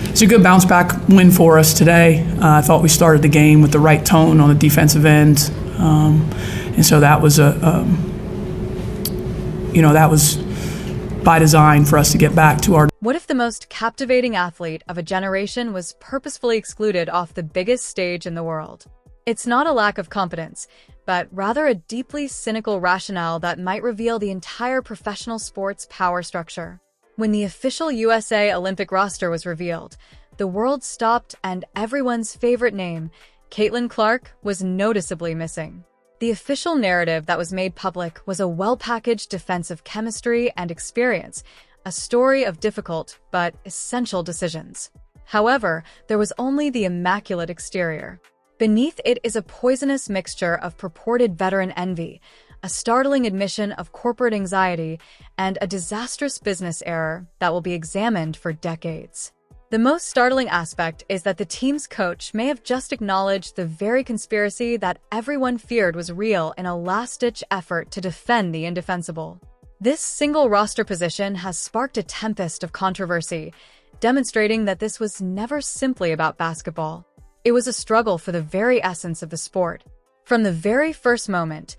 It's a good bounce back win for us today. I thought we started the game with the right tone on the defensive end, and so that was that was by design for us to get back to our. What if the most captivating athlete of a generation was purposefully excluded off the biggest stage in the world? It's not a lack of competence, but rather a deeply cynical rationale that might reveal the entire professional sports power structure. When the official USA Olympic roster was revealed, the world stopped and everyone's favorite name, Caitlin Clark, was noticeably missing. The official narrative that was made public was a well-packaged defense of chemistry and experience, a story of difficult but essential decisions. However, there was only the immaculate exterior. Beneath it is a poisonous mixture of purported veteran envy, a startling admission of corporate anxiety, and a disastrous business error that will be examined for decades. The most startling aspect is that the team's coach may have just acknowledged the very conspiracy that everyone feared was real in a last-ditch effort to defend the indefensible. This single roster position has sparked a tempest of controversy, demonstrating that this was never simply about basketball. It was a struggle for the very essence of the sport. From the very first moment,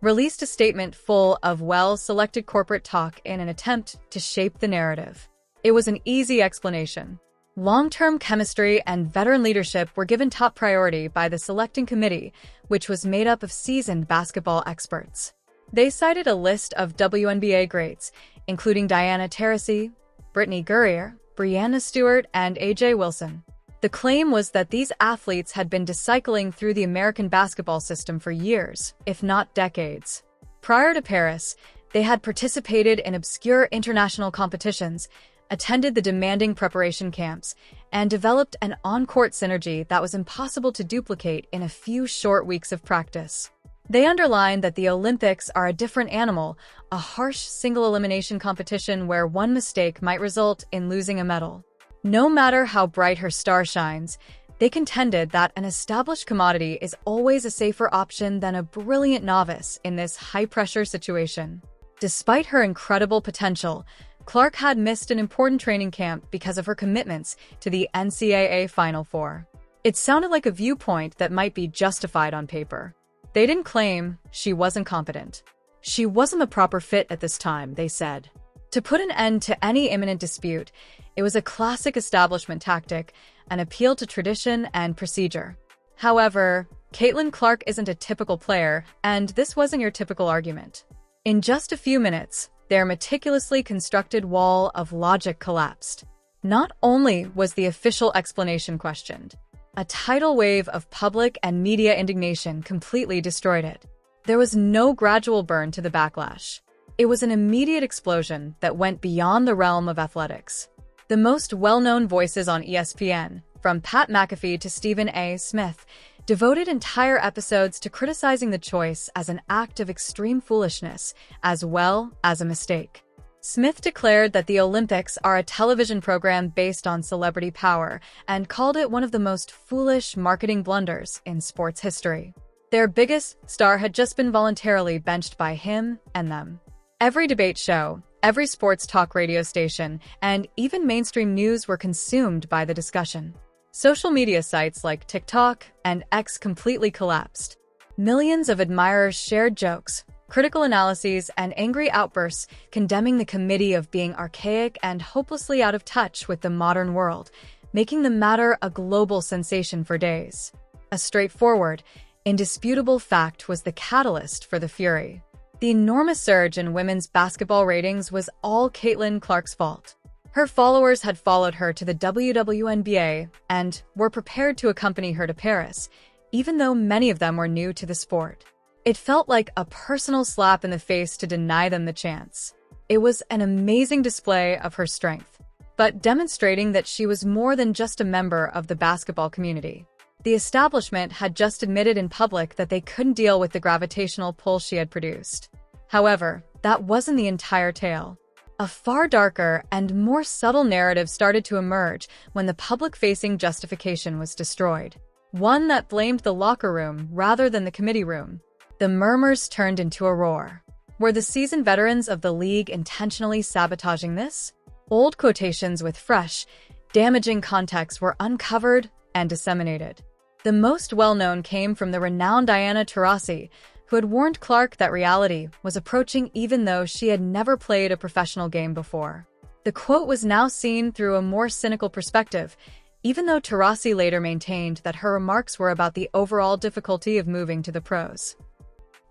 released a statement full of well-selected corporate talk in an attempt to shape the narrative. It was an easy explanation. Long-term chemistry and veteran leadership were given top priority by the selecting committee, which was made up of seasoned basketball experts. They cited a list of WNBA greats, including Diana Taurasi, Brittany Gurrier, Breanna Stewart, and A.J. Wilson. The claim was that these athletes had been recycling through the American basketball system for years, if not decades. Prior to Paris, they had participated in obscure international competitions, attended the demanding preparation camps, and developed an on-court synergy that was impossible to duplicate in a few short weeks of practice. They underlined that the Olympics are a different animal, a harsh single-elimination competition where one mistake might result in losing a medal. No matter how bright her star shines, they contended that an established commodity is always a safer option than a brilliant novice in this high-pressure situation. Despite her incredible potential, Clark had missed an important training camp because of her commitments to the NCAA Final Four. It sounded like a viewpoint that might be justified on paper. They didn't claim she wasn't competent. She wasn't the proper fit at this time, they said. To put an end to any imminent dispute, it was a classic establishment tactic, an appeal to tradition and procedure. However, Caitlin Clark isn't a typical player, and this wasn't your typical argument. In just a few minutes, their meticulously constructed wall of logic collapsed. Not only was the official explanation questioned, a tidal wave of public and media indignation completely destroyed it. There was no gradual burn to the backlash. It was an immediate explosion that went beyond the realm of athletics. The most well-known voices on ESPN, from Pat McAfee to Stephen A. Smith, devoted entire episodes to criticizing the choice as an act of extreme foolishness, as well as a mistake. Smith declared that the Olympics are a television program based on celebrity power and called it one of the most foolish marketing blunders in sports history. Their biggest star had just been voluntarily benched by him and them. Every debate show, every sports talk radio station, and even mainstream news were consumed by the discussion. Social media sites like TikTok and X completely collapsed. Millions of admirers shared jokes, critical analyses, and angry outbursts condemning the committee of being archaic and hopelessly out of touch with the modern world, making the matter a global sensation for days. A straightforward, indisputable fact was the catalyst for the fury. The enormous surge in women's basketball ratings was all Caitlin Clark's fault. Her followers had followed her to the WNBA and were prepared to accompany her to Paris, even though many of them were new to the sport. It felt like a personal slap in the face to deny them the chance. It was an amazing display of her strength, but demonstrating that she was more than just a member of the basketball community. The establishment had just admitted in public that they couldn't deal with the gravitational pull she had produced. However, that wasn't the entire tale. A far darker and more subtle narrative started to emerge when the public-facing justification was destroyed. One that blamed the locker room rather than the committee room. The murmurs turned into a roar. Were the seasoned veterans of the league intentionally sabotaging this? Old quotations with fresh, damaging context were uncovered and disseminated. The most well-known came from the renowned Diana Taurasi, who had warned Clark that reality was approaching even though she had never played a professional game before. The quote was now seen through a more cynical perspective, even though Taurasi later maintained that her remarks were about the overall difficulty of moving to the pros.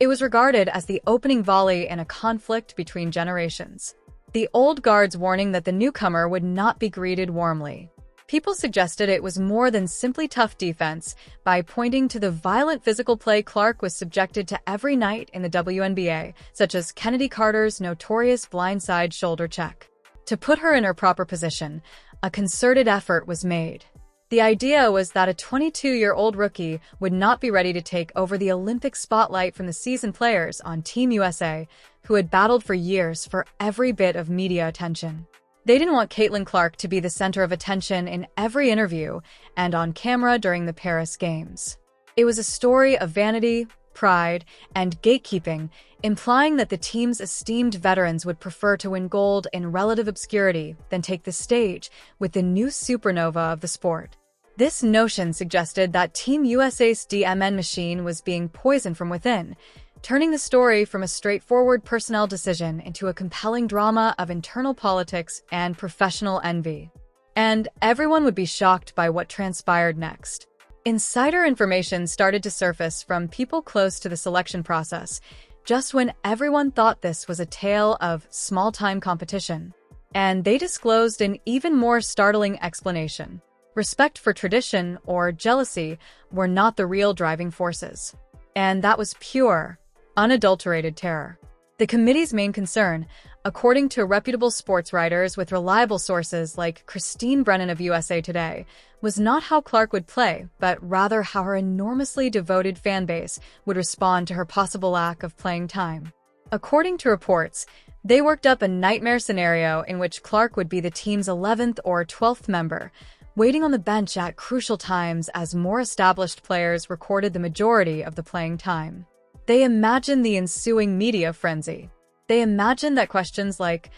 It was regarded as the opening volley in a conflict between generations. The old guard's warning that the newcomer would not be greeted warmly. People suggested it was more than simply tough defense by pointing to the violent physical play Clark was subjected to every night in the WNBA, such as Kennedy Carter's notorious blindside shoulder check. To put her in her proper position, a concerted effort was made. The idea was that a 22-year-old rookie would not be ready to take over the Olympic spotlight from the seasoned players on Team USA, who had battled for years for every bit of media attention. They didn't want Caitlin Clark to be the center of attention in every interview and on camera during the Paris Games. It was a story of vanity, pride, and gatekeeping, implying that the team's esteemed veterans would prefer to win gold in relative obscurity than take the stage with the new supernova of the sport. This notion suggested that Team USA's DMN machine was being poisoned from within, turning the story from a straightforward personnel decision into a compelling drama of internal politics and professional envy. And everyone would be shocked by what transpired next. Insider information started to surface from people close to the selection process, just when everyone thought this was a tale of small-time competition. And they disclosed an even more startling explanation. Respect for tradition or jealousy were not the real driving forces. And that was pure, unadulterated terror. The committee's main concern, according to reputable sports writers with reliable sources like Christine Brennan of USA Today, was not how Clark would play, but rather how her enormously devoted fan base would respond to her possible lack of playing time. According to reports, they worked up a nightmare scenario in which Clark would be the team's 11th or 12th member, waiting on the bench at crucial times as more established players recorded the majority of the playing time. They imagined the ensuing media frenzy. They imagined that questions like,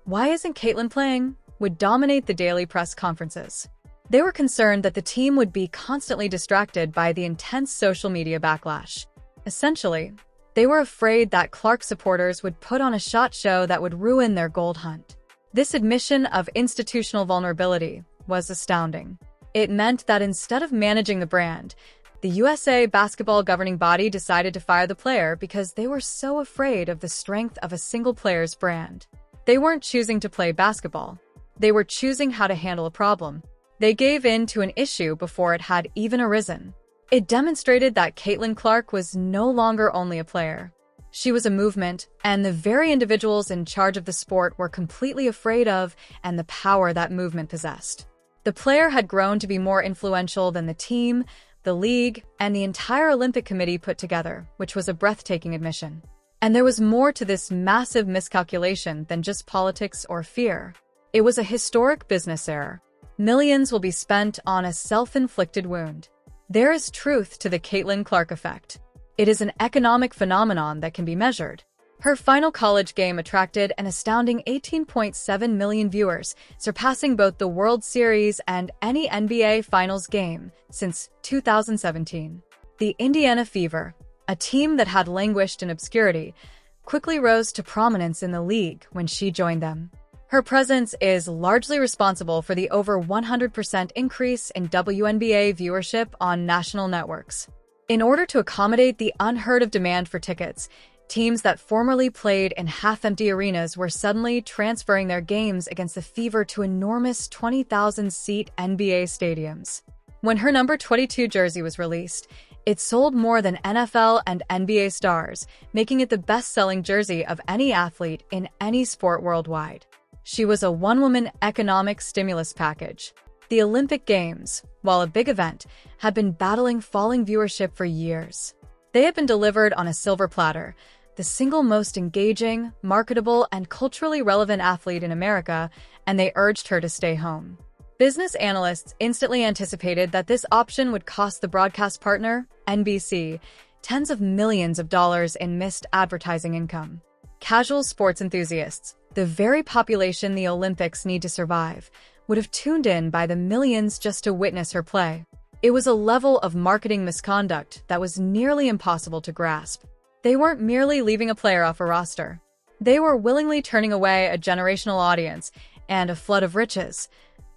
"Why isn't Caitlin playing?" would dominate the daily press conferences. They were concerned that the team would be constantly distracted by the intense social media backlash. Essentially, they were afraid that Clark supporters would put on a shot show that would ruin their gold hunt. This admission of institutional vulnerability was astounding. It meant that instead of managing the brand, the USA basketball governing body decided to fire the player because they were so afraid of the strength of a single player's brand. They weren't choosing to play basketball. They were choosing how to handle a problem. They gave in to an issue before it had even arisen. It demonstrated that Caitlin Clark was no longer only a player. She was a movement, and the very individuals in charge of the sport were completely afraid of and the power that movement possessed. The player had grown to be more influential than the team, the league, and the entire Olympic Committee put together, which was a breathtaking admission. And there was more to this massive miscalculation than just politics or fear. It was a historic business error. Millions will be spent on a self-inflicted wound. There is truth to the Caitlin Clark effect. It is an economic phenomenon that can be measured. Her final college game attracted an astounding 18.7 million viewers, surpassing both the World Series and any NBA Finals game since 2017. The Indiana Fever, a team that had languished in obscurity, quickly rose to prominence in the league when she joined them. Her presence is largely responsible for the over 100% increase in WNBA viewership on national networks. In order to accommodate the unheard-of demand for tickets, teams that formerly played in half-empty arenas were suddenly transferring their games against the Fever to enormous 20,000-seat NBA stadiums. When her number 22 jersey was released, it sold more than NFL and NBA stars, making it the best-selling jersey of any athlete in any sport worldwide. She was a one-woman economic stimulus package. The Olympic Games, while a big event, had been battling falling viewership for years. They had been delivered on a silver platter, the single most engaging, marketable, and culturally relevant athlete in America, and they urged her to stay home. Business analysts instantly anticipated that this option would cost the broadcast partner, NBC, tens of millions of dollars in missed advertising income. Casual sports enthusiasts, the very population the Olympics need to survive, would have tuned in by the millions just to witness her play. It was a level of marketing misconduct that was nearly impossible to grasp. They weren't merely leaving a player off a roster. They were willingly turning away a generational audience and a flood of riches,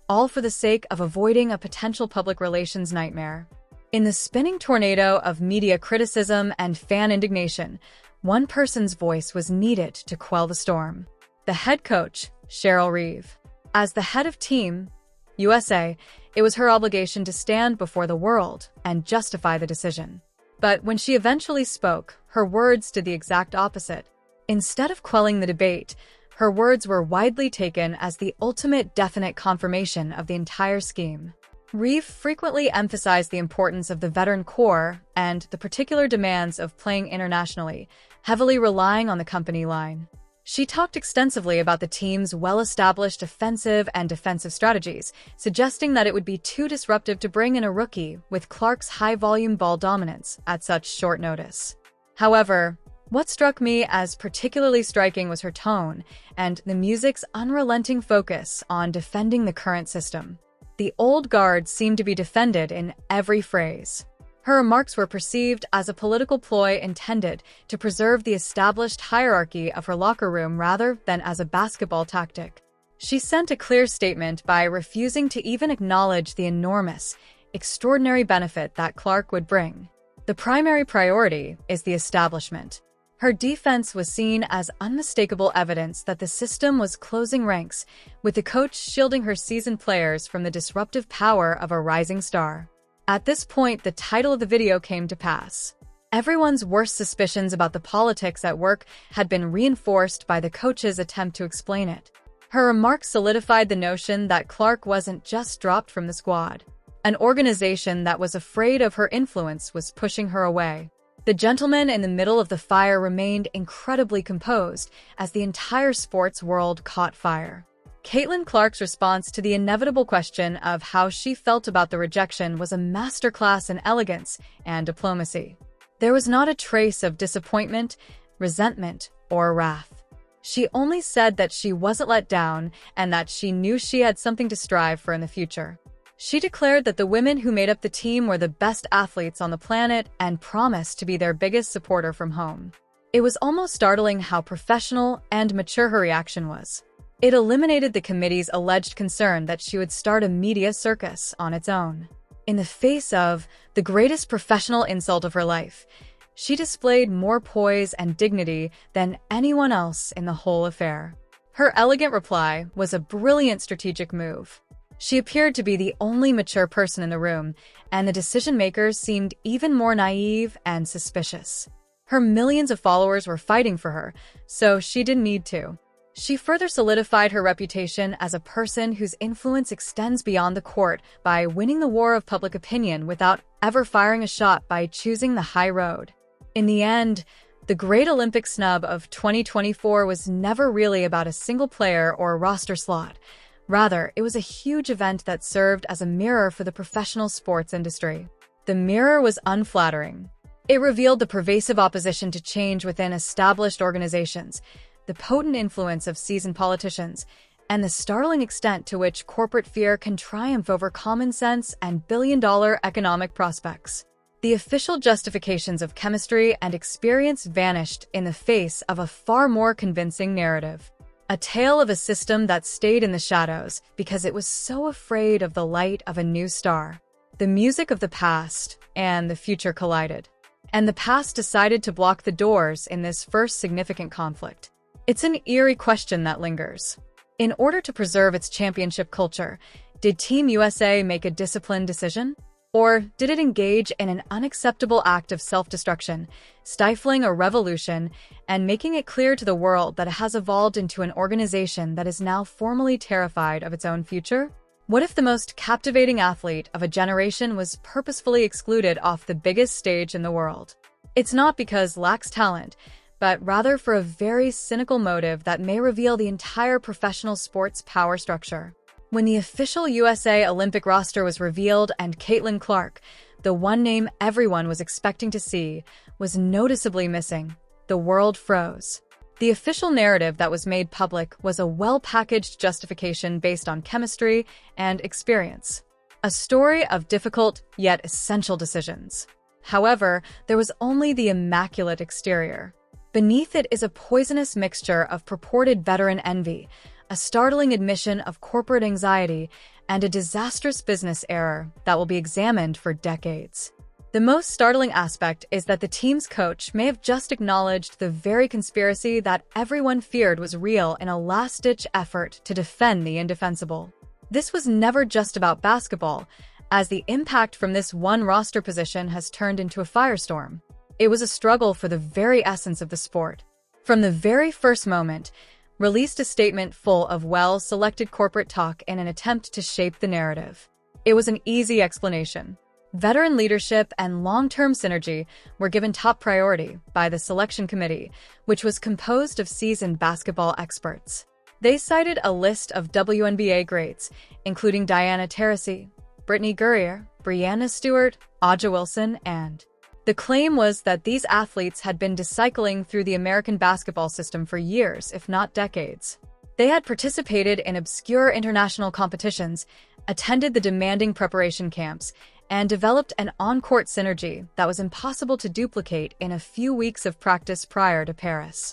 all for the sake of avoiding a potential public relations nightmare. In the spinning tornado of media criticism and fan indignation, one person's voice was needed to quell the storm. The head coach, Cheryl Reeve. As the head of Team USA, it was her obligation to stand before the world and justify the decision. But when she eventually spoke, her words did the exact opposite. Instead of quelling the debate, her words were widely taken as the ultimate definite confirmation of the entire scheme. Reeve frequently emphasized the importance of the veteran core and the particular demands of playing internationally, heavily relying on the company line. She talked extensively about the team's well-established offensive and defensive strategies, suggesting that it would be too disruptive to bring in a rookie with Clark's high-volume ball dominance at such short notice. However, what struck me as particularly striking was her tone and the music's unrelenting focus on defending the current system. The old guard seemed to be defended in every phrase. Her remarks were perceived as a political ploy intended to preserve the established hierarchy of her locker room rather than as a basketball tactic. She sent a clear statement by refusing to even acknowledge the enormous, extraordinary benefit that Clark would bring. The primary priority is the establishment. Her defense was seen as unmistakable evidence that the system was closing ranks, with the coach shielding her seasoned players from the disruptive power of a rising star. At this point, the title of the video came to pass. Everyone's worst suspicions about the politics at work had been reinforced by the coach's attempt to explain it. Her remarks solidified the notion that Clark wasn't just dropped from the squad. An organization that was afraid of her influence was pushing her away. The gentleman in the middle of the fire remained incredibly composed as the entire sports world caught fire. Caitlin Clark's response to the inevitable question of how she felt about the rejection was a masterclass in elegance and diplomacy. There was not a trace of disappointment, resentment, or wrath. She only said that she wasn't let down and that she knew she had something to strive for in the future. She declared that the women who made up the team were the best athletes on the planet and promised to be their biggest supporter from home. It was almost startling how professional and mature her reaction was. It eliminated the committee's alleged concern that she would start a media circus on its own. In the face of the greatest professional insult of her life, she displayed more poise and dignity than anyone else in the whole affair. Her elegant reply was a brilliant strategic move. She appeared to be the only mature person in the room, and the decision-makers seemed even more naive and suspicious. Her millions of followers were fighting for her, so she didn't need to. She further solidified her reputation as a person whose influence extends beyond the court by winning the war of public opinion without ever firing a shot by choosing the high road. In the end, the Great Olympic Snub of 2024 was never really about a single player or roster slot. Rather, it was a huge event that served as a mirror for the professional sports industry. The mirror was unflattering. It revealed the pervasive opposition to change within established organizations, the potent influence of seasoned politicians, and the startling extent to which corporate fear can triumph over common sense and billion-dollar economic prospects. The official justifications of chemistry and experience vanished in the face of a far more convincing narrative. A tale of a system that stayed in the shadows because it was so afraid of the light of a new star. The music of the past and the future collided, and the past decided to block the doors in this first significant conflict. It's an eerie question that lingers. In order to preserve its championship culture, did Team USA make a disciplined decision? Or did it engage in an unacceptable act of self-destruction, stifling a revolution and making it clear to the world that it has evolved into an organization that is now formally terrified of its own future? What if the most captivating athlete of a generation was purposefully excluded off the biggest stage in the world? It's not because lacks talent, but rather for a very cynical motive that may reveal the entire professional sports power structure. When the official USA Olympic roster was revealed and Caitlin Clark, the one name everyone was expecting to see, was noticeably missing, the world froze. The official narrative that was made public was a well-packaged justification based on chemistry and experience. A story of difficult yet essential decisions. However, there was only the immaculate exterior. Beneath it is a poisonous mixture of purported veteran envy, a startling admission of corporate anxiety, and a disastrous business error that will be examined for decades. The most startling aspect is that the team's coach may have just acknowledged the very conspiracy that everyone feared was real in a last-ditch effort to defend the indefensible. This was never just about basketball, as the impact from this one roster position has turned into a firestorm. It was a struggle for the very essence of the sport. From the very first moment, released a statement full of well-selected corporate talk in an attempt to shape the narrative. It was an easy explanation. Veteran leadership and long-term synergy were given top priority by the selection committee, which was composed of seasoned basketball experts. They cited a list of WNBA greats, including Diana Taurasi, Brittany Gurrier, Breanna Stewart, Aja Wilson, and... The claim was that these athletes had been cycling through the American basketball system for years, if not decades. They had participated in obscure international competitions, attended the demanding preparation camps, and developed an on-court synergy that was impossible to duplicate in a few weeks of practice prior to Paris.